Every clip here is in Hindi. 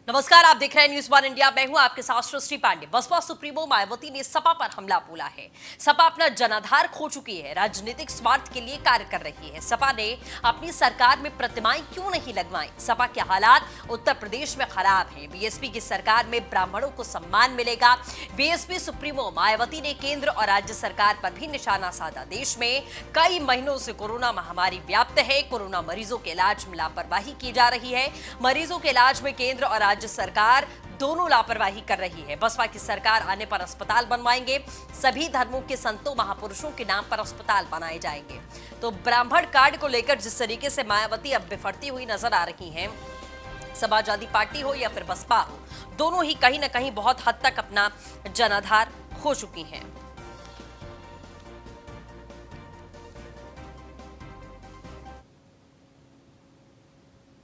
नमस्कार, आप देख रहे हैं न्यूज वन इंडिया। मैं हूं आपके साथ सृष्टि पांडे। बसपा सुप्रीमो मायावती ने सपा पर हमला बोला है। सपा अपना जनाधार खो चुकी है, राजनीतिक स्वार्थ के लिए कार्य कर रही है। सपा ने अपनी सरकार में प्रतिमाएं क्यों नहीं लगवाई? सपा के हालात उत्तर प्रदेश में खराब हैं। बीएसपी की सरकार में ब्राह्मणों को सम्मान मिलेगा। बीएसपी सुप्रीमो मायावती ने केंद्र और राज्य सरकार पर भी निशाना साधा। देश में कई महीनों से कोरोना महामारी व्याप्त है। कोरोना मरीजों के इलाज में लापरवाही की जा रही है। मरीजों के इलाज में केंद्र और राज्य सरकार दोनों लापरवाही कर रही है। बसपा की सरकार आने पर अस्पताल बनवाएंगे। सभी धर्मों के संतों महापुरुषों के नाम पर अस्पताल बनाए जाएंगे। तो ब्राह्मण कार्ड को लेकर जिस तरीके से मायावती अब बिफरती हुई नजर आ रही हैं, समाजवादी पार्टी हो या फिर बसपा हो, दोनों ही कहीं ना कहीं बहुत हद तक अपना जनाधार खो चुकी हैं।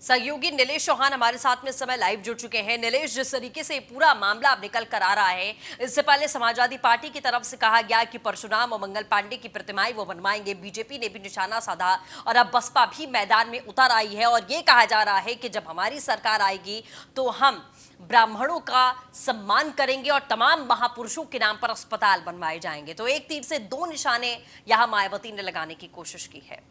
सहयोगी नीलेश चौहान हमारे साथ में इस समय लाइव जुड़ चुके हैं। नीलेश, जिस तरीके से पूरा मामला अब निकल कर आ रहा है, इससे पहले समाजवादी पार्टी की तरफ से कहा गया कि परशुराम और मंगल पांडे की प्रतिमाएं वो बनवाएंगे। बीजेपी ने भी निशाना साधा और अब बसपा भी मैदान में उतर आई है और ये कहा जा रहा है कि जब हमारी सरकार आएगी तो हम ब्राह्मणों का सम्मान करेंगे और तमाम महापुरुषों के नाम पर अस्पताल बनवाए जाएंगे। तो एक तीर से दो निशाने यहां मायावती ने लगाने की कोशिश की है।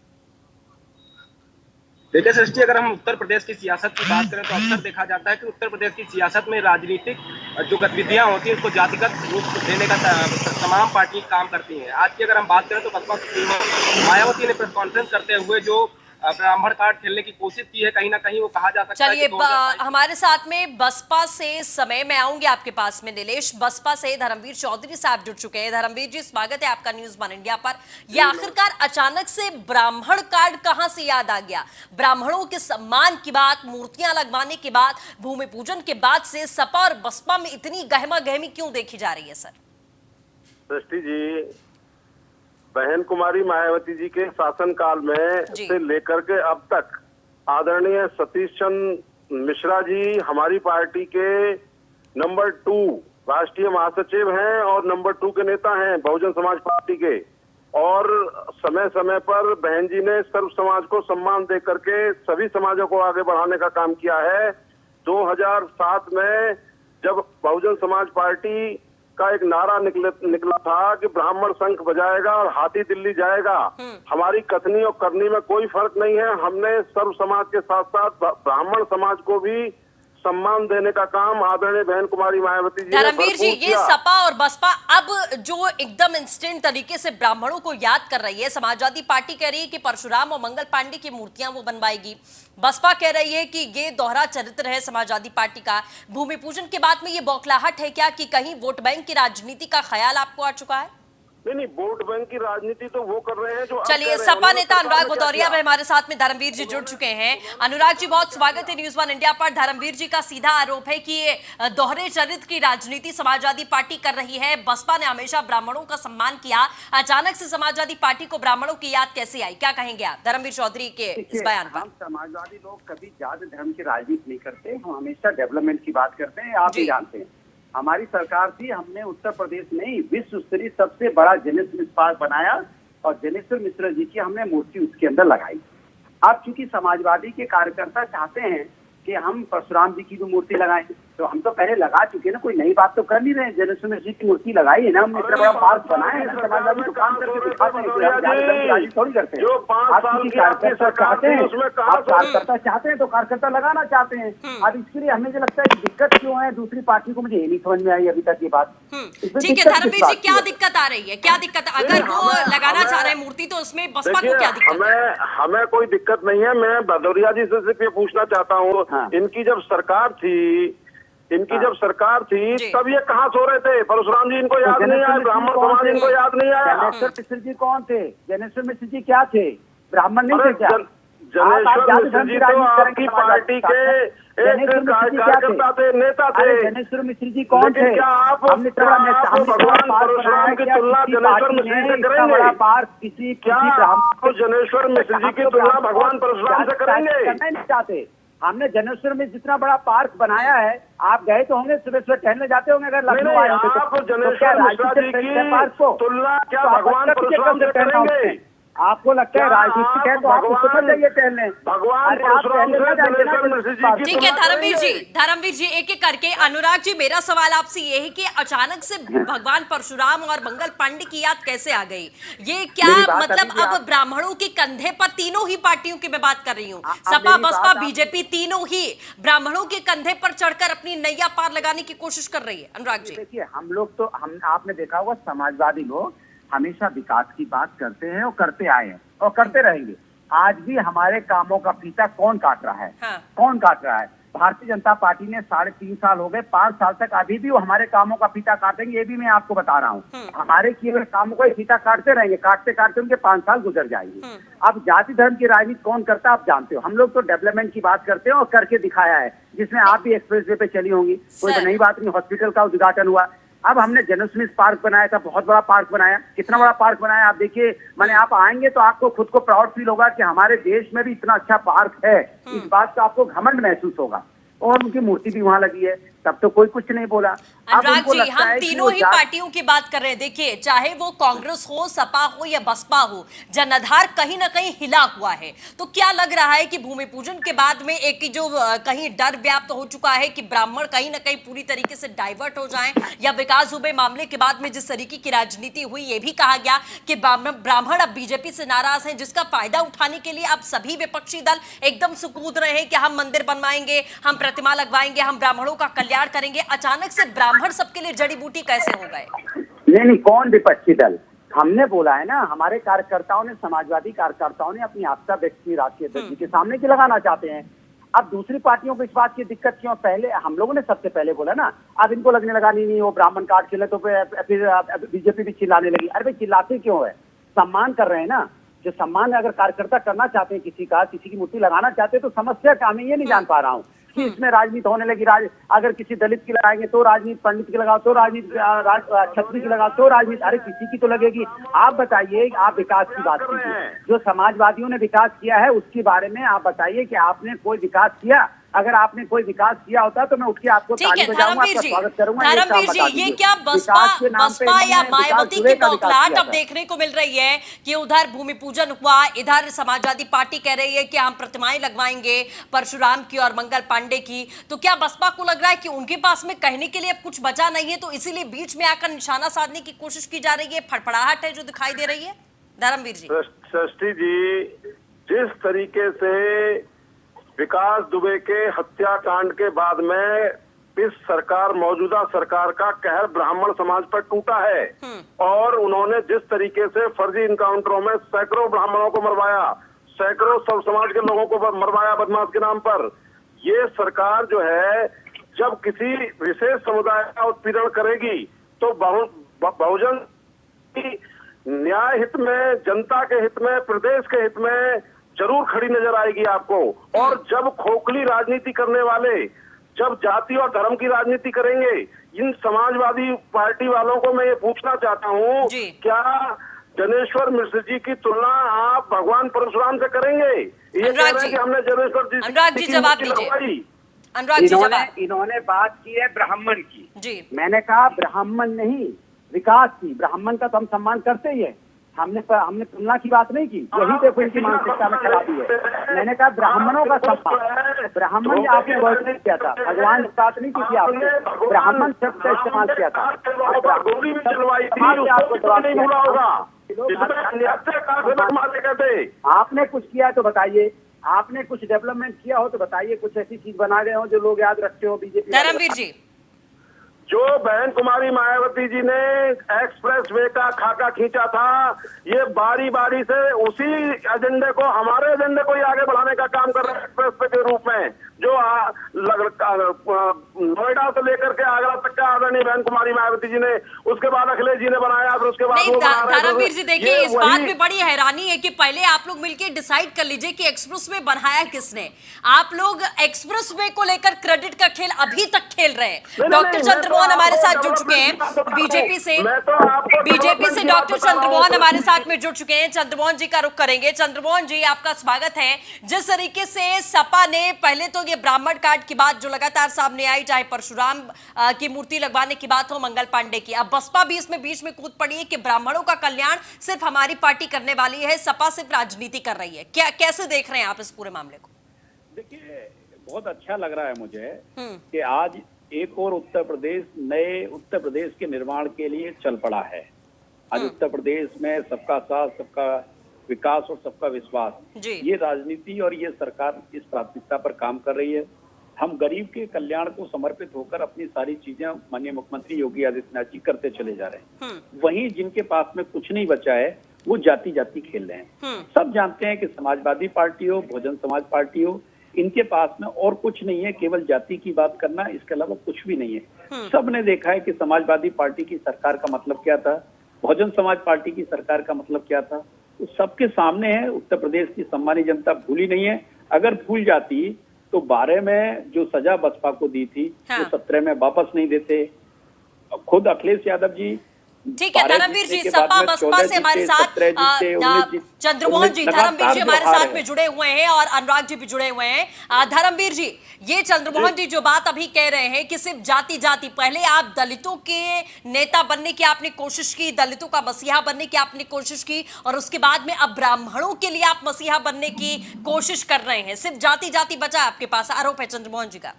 देखिए सृष्टि, अगर हम उत्तर प्रदेश की सियासत की बात करें तो अक्सर देखा जाता है कि उत्तर प्रदेश की सियासत में राजनीतिक जो गतिविधियां होती हैं उसको जातिगत रूप देने का तमाम पार्टी काम करती हैं। आज की अगर हम बात करें तो बसपा सुप्रीमो मायावती ने प्रेस कॉन्फ्रेंस करते हुए जो ब्राह्मण कार्ड खेलने की कोशिश की है, कहीं ना कहीं वो कहा जा सकता है। चलिए, हमारे साथ में बसपा से समय में आऊंगी आपके पास में नीलेश। बसपा से धर्मवीर चौधरी साहब जुड़ चुके हैं। धर्मवीर जी, स्वागत है आपका न्यूज वन इंडिया पर। यह आखिरकार अचानक से ब्राह्मण कार्ड कहां से याद आ गया? ब्राह्मणों के सम्मान की बात, मूर्तियां लगवाने के बाद, भूमि पूजन के बाद से सपा और बसपा में इतनी गहमा गहमी क्यों देखी जा रही है सर? सृष्टि जी, बहन कुमारी मायावती जी के शासनकाल में से लेकर के अब तक आदरणीय सतीश चंद्र मिश्रा जी हमारी पार्टी के नंबर 2 राष्ट्रीय महासचिव हैं और नंबर 2 के नेता हैं बहुजन समाज पार्टी के। और समय समय पर बहन जी ने सर्व समाज को सम्मान दे करके सभी समाजों को आगे बढ़ाने का काम किया है। 2007 में जब बहुजन समाज पार्टी का एक नारा निकला था कि ब्राह्मण शंख बजाएगा और हाथी दिल्ली जाएगा, हमारी कथनी और करनी में कोई फर्क नहीं है। हमने सर्व समाज के साथ साथ ब्राह्मण समाज को भी सम्मान देने का काम आदरणीय बहन कुमारी मायावती जी ने धर्मवीर जी, ये सपा और बसपा अब जो एकदम इंस्टेंट तरीके से ब्राह्मणों को याद कर रही है। समाजवादी पार्टी कह रही है कि परशुराम और मंगल पांडे की मूर्तियां वो बनवाएगी। बसपा कह रही है कि ये दोहरा चरित्र है समाजवादी पार्टी का। भूमि पूजन के बाद में ये बौखलाहट है क्या कि कहीं वोट बैंक की राजनीति का ख्याल आपको आ चुका है? नहीं, वोट बैंक की राजनीति तो वो कर रहे हैं जो। चलिए, सपा नेता अनुराग भदौरिया भी हमारे साथ में धर्मवीर जी जुड़ चुके हैं। अनुराग जी, बहुत स्वागत है न्यूज वन इंडिया पर। धर्मवीर जी का सीधा आरोप है कि ये दोहरे चरित्र की राजनीति समाजवादी पार्टी कर रही है। बसपा ने हमेशा ब्राह्मणों का सम्मान किया, अचानक से समाजवादी पार्टी को ब्राह्मणों की याद कैसे आई? क्या कहेंगे आप धर्मवीर चौधरी के इस बयान पर? हम समाजवादी लोग कभी जाति धर्म की राजनीति नहीं करते, हम हमेशा डेवलपमेंट की बात करते हैं। आप भी जानते हैं हमारी सरकार थी, हमने उत्तर प्रदेश में ही विश्व स्तरीय सबसे बड़ा जनेश्वर पार्क बनाया और जनेश्वर मिश्र जी की हमने मूर्ति उसके अंदर लगाई। अब चूंकि समाजवादी के कार्यकर्ता चाहते हैं कि हम परशुराम जी की भी मूर्ति लगाएं, तो हम तो पहले लगा चुके ना, कोई नई बात तो कर नहीं रहे। जनेश्वर मिश्र जी की मूर्ति लगाई है ना, हमने इतना बड़ा पार्क बनाया है। समाजवादी तो काम करके दिखाते हैं, थोड़ी करते हैं। कार्यकर्ता चाहते हैं, आप कार्यकर्ता चाहते हैं तो कार्यकर्ता लगाना चाहते हैं। अब इसके लिए हमें जो लगता है कि दिक्कत क्यों है दूसरी पार्टी को, मुझे ये नहीं समझ में आई अभी तक ये बात। ठीक है धर्मवीर जी, क्या दिक्कत आ रही है? क्या दिक्कत? अगर वो लगाना चाह रहे हैं मूर्ति तो उसमें बसपा को क्या दिक्कत है? हमें कोई दिक्कत नहीं है। मैं भदौरिया जी से सिर्फ ये पूछना चाहता हूँ, इनकी जब सरकार थी तब ये कहाँ सो रहे थे? परशुराम जी इनको याद नहीं आया, ब्राह्मण समाज इनको याद नहीं आया। जनेश्वर मिश्र जी कौन थे? जनेश्वर मिश्र जी क्या थे? ब्राह्मण नहीं थे क्या? जनेश्वर मिश्र जी तो आपकी पार्टी के एक कार्यकर्ता थे, नेता थे। जनेश्वर मिश्र जी कौन थे? क्या आप भगवान परशुराम की तुलना जनेश्वर मिश्र जी से करेंगे? क्या आप जनेश्वर मिश्र जी की तुलना भगवान परशुराम से करेंगे? करना नहीं चाहते। हमने जनेश्वर में जितना बड़ा पार्क बनाया है, आप गए तो होंगे, सुबह सुबह टहलने जाते होंगे अगर लखनऊ आए होंगे तो। जनेश्वर मिश्रा जी की तुलना क्या भगवान परशुराम से करेंगे? आपको लगता है राजनीतिक है तो आप उसको चल जाइए टहलने। भगवान अरे आप परशुराम टहलने से ना जाइए ना, जनेश्वर मिश्र जी की ठीक है तुलना धर्मवीर जी एक एक करके। अनुराग जी, मेरा सवाल आपसे ये है कि अचानक से भगवान परशुराम और मंगल पांडे की याद कैसे आ गई? ये क्या मेरी बात मतलब अभी भी अब ब्राह्मणों के कंधे पर, तीनों ही पार्टियों की मैं बात कर रही हूँ, आप सपा मेरी बसपा बात आप- बीजेपी, तीनों ही ब्राह्मणों के कंधे पर चढ़कर अपनी नैया पार लगाने की कोशिश कर रही है। अनुराग जी, देखिए हम लोग तो हम आपने देखा होगा समाजवादी लोग हमेशा विकास की बात करते हैं और करते आए हैं और करते रहेंगे। आज भी हमारे कामों का फीता कौन काट रहा है? हाँ। कौन काट रहा है? भारतीय जनता पार्टी ने 3.5 साल हो गए, 5 साल तक अभी भी वो हमारे कामों का फीता काटेंगे, ये भी मैं आपको बता रहा हूँ। हमारे किए हुए कामों का फीता काटते रहेंगे, काटते काटते उनके 5 साल गुजर जाएंगे। अब जाति धर्म की राजनीति कौन करता है आप जानते हो। हम लोग तो डेवलपमेंट की बात करते हैं और करके दिखाया है, जिसमें आप भी एक्सप्रेस वे पे चली होंगी, कोई तो सर। नई बात नहीं। हॉस्पिटल का उद्घाटन हुआ, अब हमने जनस्मिथ पार्क बनाया था, बहुत बड़ा पार्क बनाया। कितना बड़ा पार्क बनाया आप देखिए, माने आप आएंगे तो आपको खुद को प्राउड फील होगा कि हमारे देश में भी इतना अच्छा पार्क है। इस बात का आपको घमंड महसूस होगा। और उनकी मूर्ति भी वहां लगी है, तब तो कोई कुछ नहीं बोला। अब अनुराग उनको जी, लगता हम है कि तीनों वो ही जात- पार्टियों की बात कर रहे हैं। देखिए, चाहे वो कांग्रेस हो, सपा हो या बसपा हो, जनाधार कहीं ना कहीं हिला हुआ है। तो क्या लग रहा है कि भूमि पूजन के बाद में एक जो कहीं डर व्याप्त हो चुका है कि ब्राह्मण कहीं ना कहीं पूरी तरीके से डाइवर्ट हो जाएं, या विकास दुबे मामले के बाद में जिस तरीके की राजनीति हुई, ये भी कहा गया कि ब्राह्मण अब बीजेपी से नाराज हैं, जिसका फायदा उठाने के लिए अब सभी विपक्षी दल एकदम से कूद रहे हैं कि हम मंदिर बनवाएंगे, हम प्रतिमा लगवाएंगे, हम ब्राह्मणों का कल्याण करेंगे। अचानक से ब्राह्मण सबके लिए जड़ी बूटी कैसे हो गए? नहीं, कौन विपक्षी दल? हमने बोला है ना, हमारे कार्यकर्ताओं ने, समाजवादी कार्यकर्ताओं ने अपनी आस्था व्यक्त की राष्ट्रीय अध्यक्ष जी के सामने की लगाना चाहते हैं। अब दूसरी पार्टियों को इस बात की दिक्कत क्यों? पहले हम लोगों ने सबसे पहले बोला ना, अब इनको लगने लगा नहीं वो ब्राह्मण काट खेले, तो फिर बीजेपी भी चिल्लाने लगी। अरे भाई चिल्लाते क्यों है? सम्मान कर रहे हैं ना। जो सम्मान अगर कार्यकर्ता करना चाहते हैं किसी का, किसी की मूर्ति लगाना चाहते हैं, तो समस्या क्या? मैं ये नहीं जान पा रहा हूँ कि इसमें राजनीति होने लगी। अगर किसी दलित की लगाएंगे तो राजनीति, पंडित की लगाओ तो राजनीति, क्षत्रिय की लगाओ तो राजनीति। अरे किसी की तो लगेगी। आप बताइए, आप विकास की बात कीजिए, जो समाजवादियों ने विकास किया है उसके बारे में आप बताइए कि आपने कोई विकास किया? अगर आपने कोई विकास किया होता तो मैं उठ के आपको ताली बजाऊंगा, आपका स्वागत करूंगा। धर्मवीर जी, ये क्या बसपा या मायावती की बौखलाहट अब देखने को मिल रही है कि उधर भूमि पूजन हुआ, इधर समाजवादी पार्टी कह रही है कि हम प्रतिमाएं लगवाएंगे परशुराम की और मंगल पांडे की। तो क्या बसपा को लग रहा है कि उनके पास में कहने के लिए अब कुछ बचा नहीं है, तो इसीलिए बीच में आकर निशाना साधने की कोशिश की जा रही है? फड़फड़ाहट है जो दिखाई दे रही है। धर्मवीर जी, सृष्टि जी, जिस तरीके से विकास दुबे के हत्याकांड के बाद में इस सरकार, मौजूदा सरकार का कहर ब्राह्मण समाज पर टूटा है, और उन्होंने जिस तरीके से फर्जी इनकाउंटरों में सैकड़ों ब्राह्मणों को मरवाया, सैकड़ों सब समाज के लोगों को मरवाया बदमाश के नाम पर, ये सरकार जो है जब किसी विशेष समुदाय का उत्पीड़न करेगी तो बहुजन की न्याय हित में, जनता के हित में, प्रदेश के हित में जरूर खड़ी नजर आएगी आपको। और जब खोखली राजनीति करने वाले, जब जाति और धर्म की राजनीति करेंगे, इन समाजवादी पार्टी वालों को मैं ये पूछना चाहता हूँ, क्या जनेश्वर मिश्र जी की तुलना आप भगवान परशुराम से करेंगे? ये कह रहे हैं कि हमने जनेश्वर जी की जवाब लगवाई। अनुराग जी, इन्होंने बात की है ब्राह्मण की जी। मैंने कहा ब्राह्मण नहीं, विकास की। ब्राह्मण का तो हम सम्मान करते ही है, हमने तुलना की बात नहीं की। यही देखो इनकी मानसिकता में खराबी है। मैंने कहा ब्राह्मणों का सम्मान, ब्राह्मण आपने वर्ड नहीं किया था, भगवान की बात नहीं की थी आपने, ब्राह्मण शब्द का इस्तेमाल किया था। आपने कुछ किया है तो बताइए, आपने कुछ डेवलपमेंट किया हो तो बताइए, कुछ ऐसी चीज बना गए हो जो लोग याद रखते हो बीजेपी। धर्मवीर जी, जो बहन कुमारी मायावती जी ने एक्सप्रेस वे का खाका खींचा था, ये बारी बारी से उसी एजेंडे को, हमारे एजेंडे को ही आगे बढ़ाने का काम कर रहे हैं एक्सप्रेस वे के रूप में, जो नोएडा से लेकर के आगरा तक का आदरणीय बहन कुमारी मायावती जी ने, उसके बाद अखिलेश जी ने बनाया, फिर उसके बाद धर्मवीर जी देखिए, इस बात में बड़ी हैरानी है कि पहले आप लोग मिलकर डिसाइड कर लीजिए कि एक्सप्रेस वे बनाया किसने। आप लोग एक्सप्रेस वे को लेकर क्रेडिट का खेल अभी तक खेल रहे हैं। डॉक्टर चंद्रमोहन हमारे साथ जुड़ चुके हैं बीजेपी से डॉक्टर चंद्रमोहन हमारे साथ में जुड़ चुके हैं। चंद्रमोहन जी का रुख करेंगे। चंद्रमोहन जी, आपका स्वागत है। जिस तरीके से सपा ने पहले तो ये ब्राह्मण कार्ड की बात जो लगातार सामने आई, चाहे परशुराम की मूर्ति लगवाने की बात हो मंगल पांडे की, अब बसपा भी इसमें बीच में कूद पड़ी है कि ब्राह्मणों का कल्याण सिर्फ हमारी पार्टी करने वाली है, सपा सिर्फ राजनीति कर रही है। क्या कैसे देख रहे हैं आप इस पूरे मामले को? देखिए, बहुत अच्छा लग रहा है मुझे कि आज एक और उत्तर प्रदेश नए उत्तर प्रदेश के निर्माण के लिए चल पड़ा है। आज उत्तर प्रदेश में सबका साथ, सबका विकास और सबका विश्वास, ये राजनीति और ये सरकार इस प्राथमिकता पर काम कर रही है। हम गरीब के कल्याण को समर्पित होकर अपनी सारी चीजें माननीय मुख्यमंत्री योगी आदित्यनाथ जी करते चले जा रहे हैं। वहीं जिनके पास में कुछ नहीं बचा है वो जाति जाति खेल रहे हैं। सब जानते हैं कि समाजवादी पार्टी हो, बहुजन समाज पार्टी हो, इनके पास में और कुछ नहीं है, केवल जाति की बात करना, इसके अलावा कुछ भी नहीं है। सबने देखा है कि समाजवादी पार्टी की सरकार का मतलब क्या था, बहुजन समाज पार्टी की सरकार का मतलब क्या था, तो सबके सामने है। उत्तर प्रदेश की सम्मानित जनता भूली नहीं है। अगर भूल जाती तो 12 में जो सजा बसपा को दी थी वो 17 में वापस नहीं देते। खुद अखिलेश यादव जी, ठीक है धर्मवीर जी, सपा बसपा से हमारे साथ चंद्रमोहन जी, धर्मवीर जी हमारे साथ में जुड़े हुए हैं और अनुराग जी भी जुड़े हुए हैं। धर्मवीर जी, ये चंद्रमोहन जी जो बात अभी कह रहे हैं कि सिर्फ जाति जाति, पहले आप दलितों के नेता बनने की आपने कोशिश की, दलितों का मसीहा बनने की आपने कोशिश की, और उसके बाद में अब ब्राह्मणों के लिए आप मसीहा बनने की कोशिश कर रहे हैं। सिर्फ जाति जाति बचा आपके पास, आरोप है चंद्रमोहन जी का।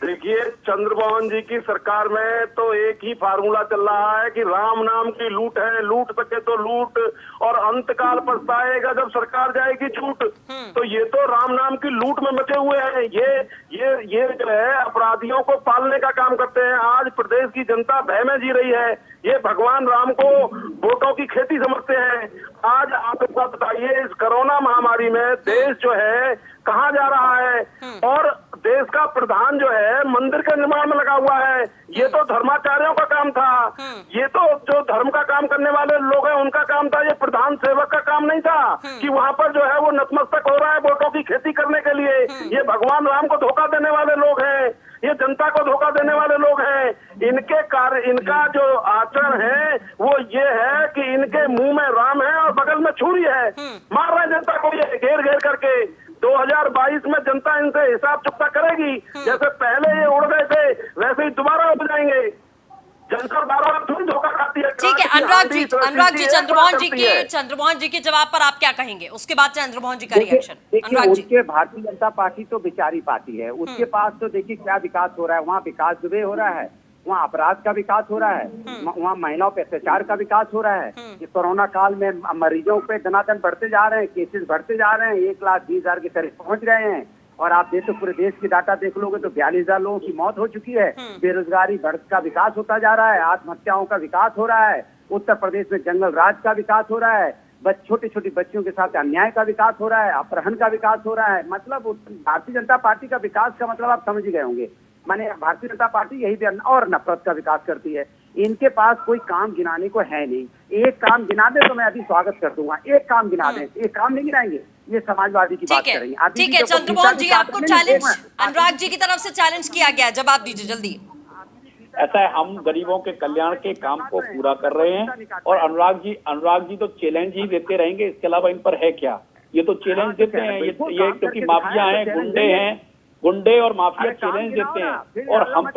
देखिए, चंद्रमोहन जी की सरकार में तो एक ही फार्मूला चल रहा है कि राम नाम की लूट है, लूट सके तो लूट, और अंतकाल पछताएगा जब सरकार जाएगी छूट। तो ये तो राम नाम की लूट में मचे हुए हैं। ये जो है अपराधियों को पालने का काम करते हैं। आज प्रदेश की जनता भय में जी रही है। ये भगवान राम को वोटों की खेती समझते हैं। आज आप एक बात बताइए, इस कोरोना महामारी में देश जो है कहाँ जा रहा है, और देश का प्रधान जो है मंदिर के निर्माण में लगा हुआ है। ये तो धर्माचार्यों का काम था। ये तो जो धर्म का काम करने वाले लोग हैं उनका काम था। ये प्रधान सेवक का काम नहीं था कि वहां पर जो है वो नतमस्तक हो रहा है वोटों की खेती करने के लिए। ये भगवान राम को धोखा देने वाले लोग हैं, ये जनता को धोखा देने वाले लोग हैं। इनका जो आचरण है वो ये है कि इनके मुंह में राम है और बगल में छुरी है। मार रहे हैं जनता को ये घेर घेर करके। 2022 में जनता इनसे हिसाब चुकता करेगी। जैसे पहले ये उड़ गए थे वैसे ही दोबारा उड़ जाएंगे। जनता बार-बार थोड़ी धोखा खाती है। ठीक है अनुराग जी, चंद्रमोहन जी के जवाब पर आप क्या कहेंगे? उसके बाद चंद्रमोहन जी का रिएक्शन। देखिए, उनके भारतीय जनता पार्टी तो बेचारी पार्टी है। उसके पास तो देखिए क्या विकास हो रहा है। वहाँ विकास दुबे हो रहा है, वहाँ अपराध का विकास हो रहा है, वहाँ महिलाओं पे अत्याचार का विकास हो रहा है। ये कोरोना काल में मरीजों पे दनादन बढ़ते जा रहे हैं, केसेस बढ़ते जा रहे हैं, 1,20,000 के करीब पहुंच गए हैं। और आप देखो पूरे देश की डाटा देख लोगे तो 42,000 लोगों की मौत हो चुकी है। बेरोजगारी बढ़ का विकास होता जा रहा है, आत्महत्याओं का विकास हो रहा है। उत्तर प्रदेश में जंगल राज का विकास हो रहा है, छोटी छोटी बच्चियों के साथ अन्याय का विकास हो रहा है, अपहरण का विकास हो रहा है। मतलब भारतीय जनता पार्टी का विकास का मतलब आप समझ ही गए होंगे। माने भारतीय जनता पार्टी यही और नफरत का विकास करती है। इनके पास कोई काम गिनाने को है नहीं। एक काम गिना दे तो मैं अभी स्वागत कर दूंगा। एक काम गिना दे, एक काम नहीं गिनाएंगे। ये समाजवादी की बात करेंगे। ठीक है चंद्रमोहन जी, आपको चैलेंज अनुराग जी की तरफ से चैलेंज किया गया, जवाब दीजिए जल्दी। ऐसा है, हम गरीबों के कल्याण के काम को पूरा कर रहे हैं और अनुराग जी तो चैलेंज ही देते रहेंगे। इसके अलावा इन पर है क्या? ये तो चैलेंज देते हैं। ये क्योंकि माफिया हैं, गुंडे और माफिया चैलेंज देते हैं। और हम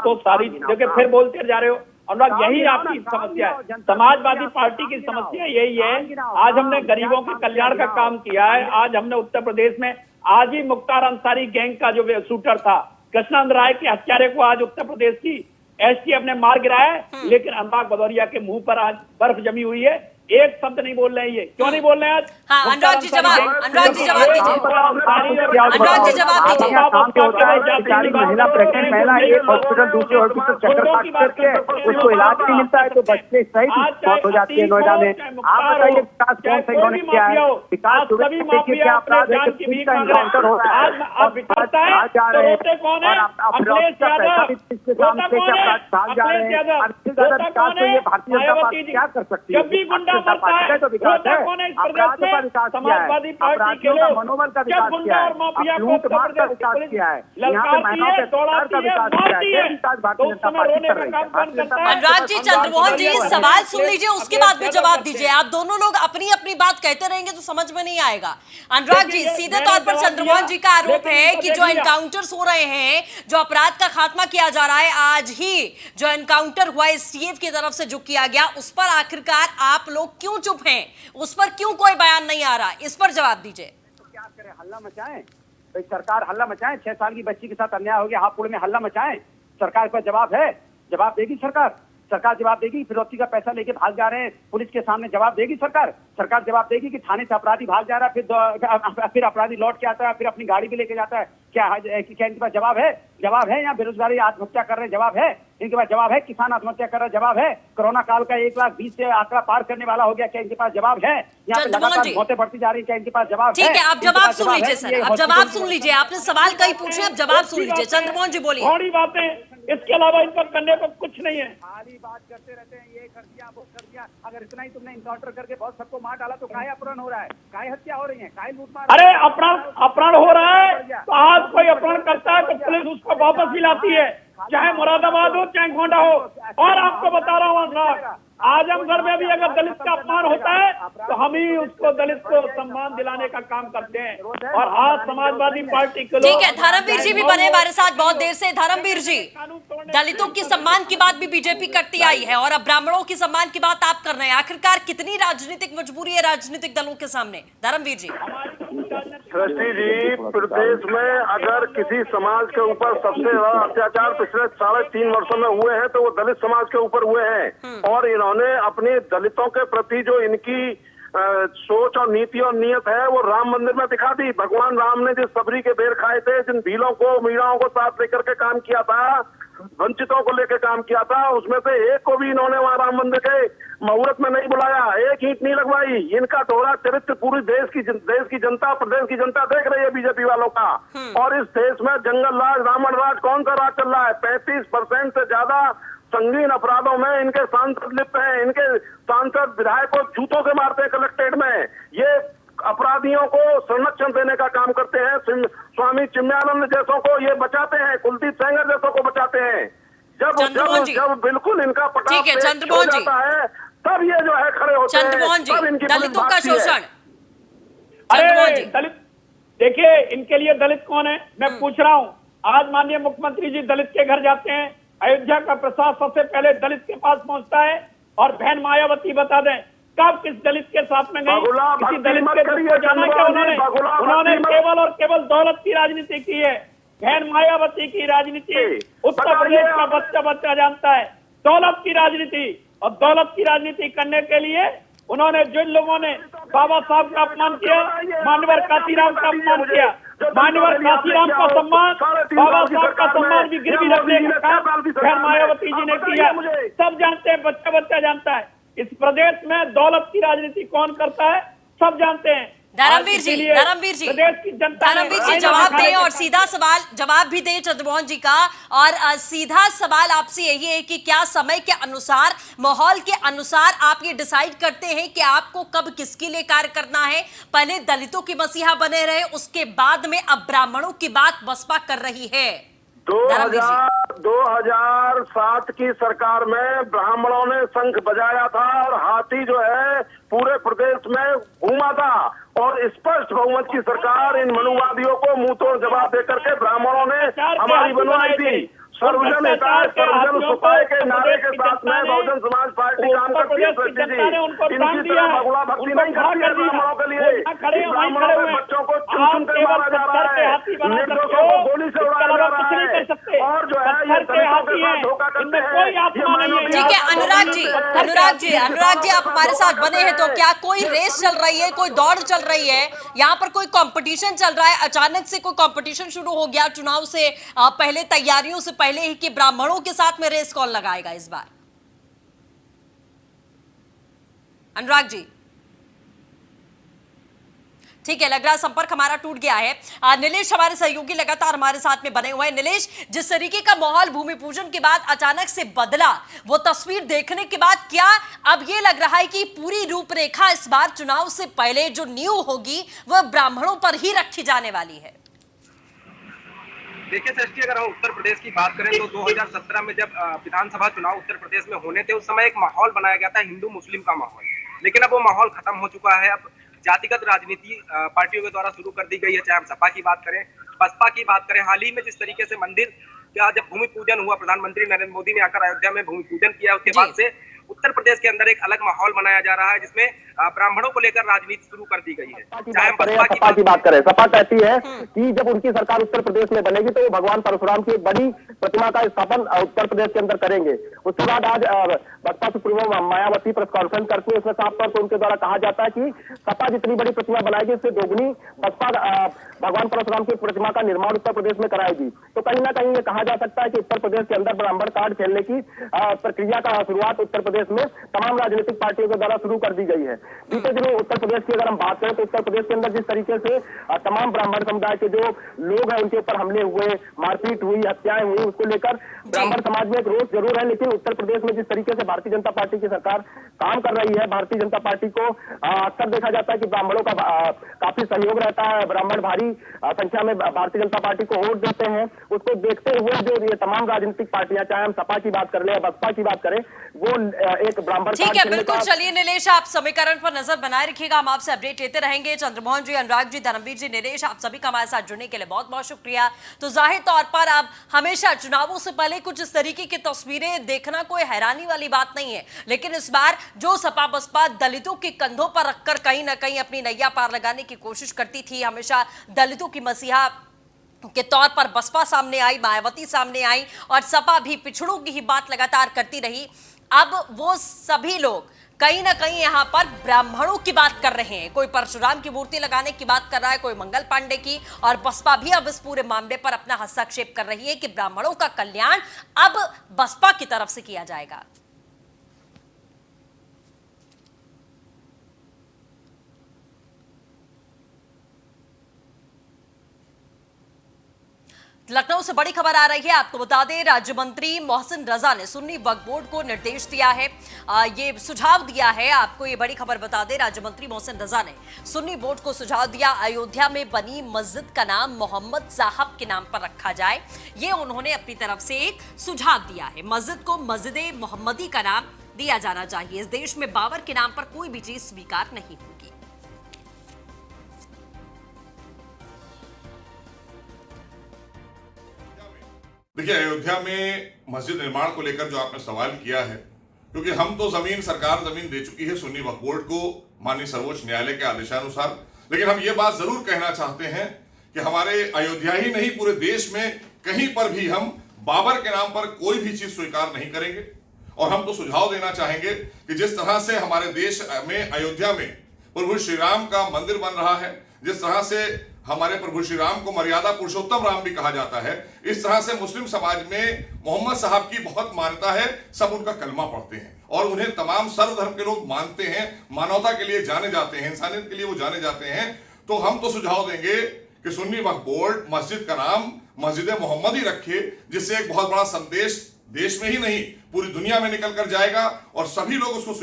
तो सारी जगह फिर बोलते जा रहे हो अनुराग, यही आपकी समस्या है। समाजवादी पार्टी की समस्या यही है। आज हमने गरीबों के कल्याण का काम किया है। आज हमने उत्तर प्रदेश में आज ही मुख्तार अंसारी गैंग का जो शूटर था कृष्णानंद राय के हत्यारे को आज उत्तर प्रदेश की एसटीएफ ने मार गिराया है। लेकिन अनुराग भदौरिया के मुंह पर आज बर्फ जमी हुई है। एक शब्द नहीं बोल रहे हैं। ये क्यों नहीं बोल रहे हैं आज? हाँ, अनुराग जी जवाब दीजिए। अनुराग जी जवाब दीजिए। महिला प्रेग्नेंट महिला एक हॉस्पिटल दूसरे हॉस्पिटल चक्कर काट करके उसको इलाज नहीं मिलता है तो बच्चे सही मौत हो जाती है नोएडा में। आप बताइए विकास कौन सा इन्होंने किया है? विकास देखिए क्या अपराध है कि पुलिस का इनकाउंटर हो रहा है और जा रहे हैं और अपराध का पैसा भी इसके सामने से अपराध भाग जा रहे हैं। भारतीय जनता पार्टी क्या कर सकती है? जनता पार्टी का तो विकास है, अपराध का विकास किया है, अपराधियों का मनोबल का विकास किया है, लूट मार का विकास किया है, यहाँ पे महिलाओं के अधिकार का विकास किया है, ये विकास भारतीय जनता पार्टी कर रही है। अनुराग जी, चंद्रमोहन जी, सवाल सुन लीजिए, उसके बाद में जवाब दीजिए। आप दोनों लोग अपनी अपनी बात कहते रहेंगे तो समझ में नहीं आएगा। अनुराग जी, सीधे तौर पर चंद्रमोहन जी का आरोप है कि जो एनकाउंटर्स हो रहे हैं, जो अपराध का खात्मा किया जा रहा है, आज ही जो एनकाउंटर हुआ एसटीएफ की तरफ से जो किया गया, उस पर आखिरकार आप लोग क्यों चुप हैं? उस पर क्यों कोई बयान नहीं आ रहा? इस पर जवाब दीजिए। तो क्या करें, हल्ला मचाएं? भाई सरकार हल्ला मचाएं? 6 साल की बच्ची के साथ अन्याय हो गया, हापुड़ में हल्ला मचाएं? सरकार पर जवाब है, जवाब देगी सरकार जवाब देगी। फिरौती का पैसा लेके भाग जा रहे हैं, पुलिस के सामने जवाब देगी सरकार जवाब देगी कि थाने से अपराधी भाग जा रहा है, फिर अपराधी लौट के आता है, फिर अपनी गाड़ी भी लेके जाता है। क्या इनके पास जवाब है? यहाँ बेरोजगारी आत्महत्या कर रहे हैं, जवाब है इनके पास? जवाब है? किसान आत्महत्या कर रहा है, जवाब है? कोरोना काल का 1,20,000 से आंकड़ा पार करने वाला हो गया, क्या इनके पास जवाब है? यहाँ पे लगातार मौतें बढ़ती जा रही है, क्या इनके पास जवाब है? ठीक है, आप जवाब सुन लीजिए सर, अब जवाब सुन लीजिए। आपने सवाल कहीं पूछे, अब जवाब सुन लीजिए। चंद्रमोहन जी बोलिए। थोड़ी बातें, इसके अलावा इन पर करने को कुछ नहीं है। खाली बात करते रहते हैं, ये कर दिया वो कर दिया। अगर इतना ही तुमने इनकाउंटर करके बहुत सबको मार डाला तो काहे अपहरण हो रहा है, काहे हत्या हो रही है, काहे लूटमार? अरे अपहरण हो रहा है तो आज कोई अपहरण करता है तो पुलिस उसको वापस भी लाती है, चाहे मुरादाबाद हो चाहे गोंडा हो। और आपको बता रहा हूँ, आजमगढ़ में भी अगर दलित का अपमान होता है तो हम ही उसको दलित को सम्मान दिलाने का काम करते हैं। और आज समाजवादी पार्टी के लोग, ठीक है, धर्मवीर जी भी बने हमारे साथ बहुत देर से। धर्मवीर जी, दलितों की सम्मान की बात भी बीजेपी करती आई है और अब ब्राह्मणों की सम्मान की बात आप कर रहे हैं। आखिरकार कितनी राजनीतिक मजबूरी है राजनीतिक दलों के सामने? धर्मवीर जी। सृष्टि जी, प्रदेश में अगर किसी समाज के ऊपर सबसे ज्यादा अत्याचार पिछले 3.5 वर्षों में हुए हैं तो वो दलित समाज के ऊपर हुए हैं। और इन्होंने अपने दलितों के प्रति जो इनकी सोच और नीति और नियत है वो राम मंदिर में दिखा दी। भगवान राम ने जिस सबरी के बेर खाए थे, जिन भीलों को मीराओं को साथ लेकर के काम किया था, वंचितों को लेकर काम किया था, उसमें से एक को भी इन्होंने वहां राम मंदिर के मुहूर्त में नहीं बुलाया, एक ईंट नहीं लगवाई। इनका दोहरा चरित्र पूरी देश की जनता, प्रदेश की जनता देख रही है बीजेपी वालों का। और इस देश में जंगल राज, रावण राज, कौन सा राज चल रहा है? 35% से ज्यादा संगीन अपराधों में इनके सांसद लिप्त हैं। इनके सांसद विधायकों जूतों से मारते हैं कलेक्ट्रेट में। ये अपराधियों को संरक्षण देने का काम करते हैं। स्वामी चिन्मयानंद जैसों को ये बचाते हैं, कुलदीप सेंगर जैसों को बचाते हैं। जब बिल्कुल इनका पटाव हो जाता है तब ये जो है खड़े होते हैं। चंद्रमोहन जी, दलितों का शोषण। अरे दलित, देखिए इनके लिए दलित कौन है मैं पूछ रहा हूँ। आज माननीय मुख्यमंत्री जी दलित के घर जाते हैं, अयोध्या का प्रसाद सबसे पहले दलित के पास पहुंचता है। और बहन मायावती बता दें कब किस दलित के साथ में गई, किसी दलित के दुख को जाना क्या उन्होंने केवल और केवल दौलत की राजनीति की है। बहन मायावती की राजनीति उत्तर प्रदेश का बच्चा बच्चा जानता है, दौलत की राजनीति। और दौलत की राजनीति करने के लिए उन्होंने जिन लोगों ने बाबा साहब का अपमान किया, मान्यवर काशीराम का अपमान किया, मान्यवर काशीराम का सम्मान, बाबा साहब का सम्मान भी गिरवी रखने का काम बहन मायावती जी ने किया। सब जानते हैं, बच्चा बच्चा जानता है इस प्रदेश में दौलत की राजनीति कौन करता है, सब जानते हैं। धर्मवीर जी जवाब दें और सीधा सवाल जवाब भी दें चंद्रमोहन जी का। और सीधा सवाल आपसे यही है कि क्या समय के अनुसार, माहौल के अनुसार आप ये डिसाइड करते हैं कि आपको कब किसके लिए कार्य करना है? पहले दलितों की मसीहा बने रहे, उसके बाद में अब ब्राह्मणों की बात बसपा कर रही है। 2007 की सरकार में ब्राह्मणों ने शंख बजाया था और हाथी जो है पूरे प्रदेश में घूमा था। और स्पष्ट बहुमत की सरकार इन मनुवादियों को मुंह तोड़ जवाब देकर के ब्राह्मणों ने हमारी बनवाई थी। सर्वजन हिताय सर्वजन सुखाय के नारे के साथ में बहुजन समाज पार्टी काम करती है। इनकी तरह बगुला भक्ति नहीं करती है ब्राह्मणों के लिए। ब्राह्मणों के बच्चों को चुन कर मारा जा रहा है, निर्दोषों को गोली से उड़ाया जा रहा है। और जो है ये दलितों के साथ धोखा करते हैं। ठीक है अनुराग जी आप हमारे साथ बने हैं, तो क्या कोई रेस चल रही है, कोई दौड़ चल रही है, यहाँ पर कोई कंपटीशन चल रहा है? अचानक से कोई कंपटीशन शुरू हो गया चुनाव से पहले, तैयारियों से पहले ही, कि ब्राह्मणों के साथ में रेस कौन लगाएगा इस बार? अनुराग जी ठीक है, लग रहा है संपर्क हमारा टूट गया है। नीलेश हमारे सहयोगी लगातार हमारे साथ में बने हुए हैं। नीलेश, जिस तरीके का माहौल भूमि पूजन के बाद अचानक से बदला, वो तस्वीर देखने के बाद क्या अब ये लग रहा है कि पूरी रूपरेखा इस बार चुनाव से पहले जो नींव होगी वह ब्राह्मणों पर ही रखी जाने वाली है? देखिए सृष्टि, अगर हम उत्तर प्रदेश की बात करें तो 2017 में जब विधानसभा चुनाव उत्तर प्रदेश में होने थे, उस समय एक माहौल बनाया गया था हिंदू मुस्लिम का माहौल, लेकिन अब वो माहौल खत्म हो चुका है। अब जातिगत राजनीति पार्टियों के द्वारा शुरू कर दी गई है, चाहे हम सपा की बात करें, बसपा की बात करें। हाल ही में जिस तरीके से मंदिर का जब भूमि पूजन हुआ, प्रधानमंत्री नरेंद्र मोदी ने आकर अयोध्या में भूमि पूजन किया, उसके बाद से उत्तर प्रदेश के अंदर एक अलग माहौल बनाया जा रहा है, जिसमें ब्राह्मणों को लेकर राजनीति शुरू कर दी गई है। चाहे हम सपा की बात करें, सपा कहती है कि जब उनकी सरकार उत्तर प्रदेश में बनेगी तो वो भगवान परशुराम की एक बड़ी प्रतिमा का स्थापन उत्तर प्रदेश के अंदर करेंगे। उसके बाद आज Basapa supremo Mayawati press conference करती है, उसमें साफ तौर पर उनके द्वारा कहा जाता है कि सपा जितनी बड़ी प्रतिमा बनाएगी उससे दोगुनी बसपा भगवान परशुराम की प्रतिमा का निर्माण उत्तर प्रदेश में कराएगी। तो कहीं ना कहीं ये कहा जा सकता है कि उत्तर प्रदेश के अंदर ब्राह्मण कार्ड खेलने की प्रक्रिया का शुरुआत उत्तर प्रदेश में तमाम राजनीतिक पार्टियों के द्वारा शुरू कर दी गई है। बीते दिनों उत्तर प्रदेश की अगर हम बात करें तो उत्तर प्रदेश के अंदर जिस तरीके से तमाम ब्राह्मण समुदाय के जो लोग हैं उनके ऊपर हमले हुए, मारपीट हुई, हत्याएं हुई, उसको लेकर ब्राह्मण समाज में एक रोष जरूर है। लेकिन उत्तर प्रदेश में जिस तरीके से भारतीय जनता पार्टी की सरकार काम कर रही है, भारतीय जनता पार्टी को अक्सर देखा जाता है कि ब्राह्मणों का काफी सहयोग रहता है, ब्राह्मण भारी संख्या में भारतीय जनता पार्टी को वोट देते हैं। उसको देखते हुए जो ये तमाम राजनीतिक पार्टियां, चाहे हम सपा की बात कर ले या बसपा की बात करें, वो एक ब्राह्मण। ठीक है, बिल्कुल। चलिए नीलेश, आप समीकरण पर नजर बनाए रखिएगा, हम आपसे अपडेट लेते रहेंगे। चंद्रमोहन जी, अनुराग जी, धर्मवीर जी, नीलेश, आप सभी का हमारे साथ जुड़ने के लिए बहुत बहुत शुक्रिया। तो जाहिर तौर पर अब हमेशा चुनावों से पहले कुछ इस तरीके की तस्वीरें देखना कोई हैरानी वाली बात नहीं है, लेकिन इस बार जो सपा बसपा दलितों के कंधों पर रखकर कहीं ना कहीं अपनी नैया पार लगाने की कोशिश करती थी, हमेशा दलितों की मसीहा के तौर पर बसपा सामने आई, मायावती सामने आई और सपा भी पिछड़ों की ही बात लगातार करती रही। अब वो सभी लोग कहीं ना कहीं यहाँ पर ब्राह्मणों की बात कर रहे हैं। कोई परशुराम की मूर्ति लगाने की बात कर रहा है, कोई मंगल पांडे की, और बसपा भी अब इस पूरे मामले पर अपना हस्तक्षेप कर रही है कि ब्राह्मणों का कल्याण अब बसपा की तरफ से किया जाएगा। लखनऊ से बड़ी खबर आ रही है, आपको बता दें, राज्य मंत्री मोहसिन रजा ने सुन्नी वक्फ बोर्ड को निर्देश दिया है, ये सुझाव दिया है। आपको ये बड़ी खबर बता दें, राज्य मंत्री मोहसिन रजा ने सुन्नी बोर्ड को सुझाव दिया, अयोध्या में बनी मस्जिद का नाम मोहम्मद साहब के नाम पर रखा जाए। ये उन्होंने अपनी तरफ से एक सुझाव दिया है। मस्जिद को मस्जिद मोहम्मदी का नाम दिया जाना चाहिए। इस देश में बाबर के नाम पर कोई भी चीज स्वीकार नहीं होगी। देखिए, अयोध्या में मस्जिद निर्माण को लेकर जो आपने सवाल किया है, क्योंकि हम तो सरकार जमीन दे चुकी है सुन्नी वक्फ बोर्ड को माननीय सर्वोच्च न्यायालय के आदेशानुसार, लेकिन हम ये बात जरूर कहना चाहते हैं कि हमारे अयोध्या ही नहीं पूरे देश में कहीं पर भी हम बाबर के नाम पर कोई भी चीज स्वीकार नहीं करेंगे। और हम तो सुझाव देना चाहेंगे कि जिस तरह से हमारे देश में अयोध्या में प्रभु श्री राम का मंदिर बन रहा है, जिस तरह से हमारे प्रभु श्री राम को मर्यादा पुरुषोत्तम राम भी कहा जाता है, इस तरह से मुस्लिम समाज में मोहम्मद साहब की बहुत मान्यता है। सब उनका कलमा पढ़ते हैं और उन्हें तमाम सर्वधर्म के लोग मानते हैं, मानवता के लिए जाने जाते हैं, इंसानियत के लिए वो जाने जाते हैं। तो हम तो सुझाव देंगे कि सुन्नी वक्फ बोर्ड मस्जिद का नाम मस्जिद मोहम्मदी रखे, जिससे एक बहुत बड़ा संदेश देश में ही नहीं पूरी दुनिया में निकल कर जाएगा और सभी लोग उसको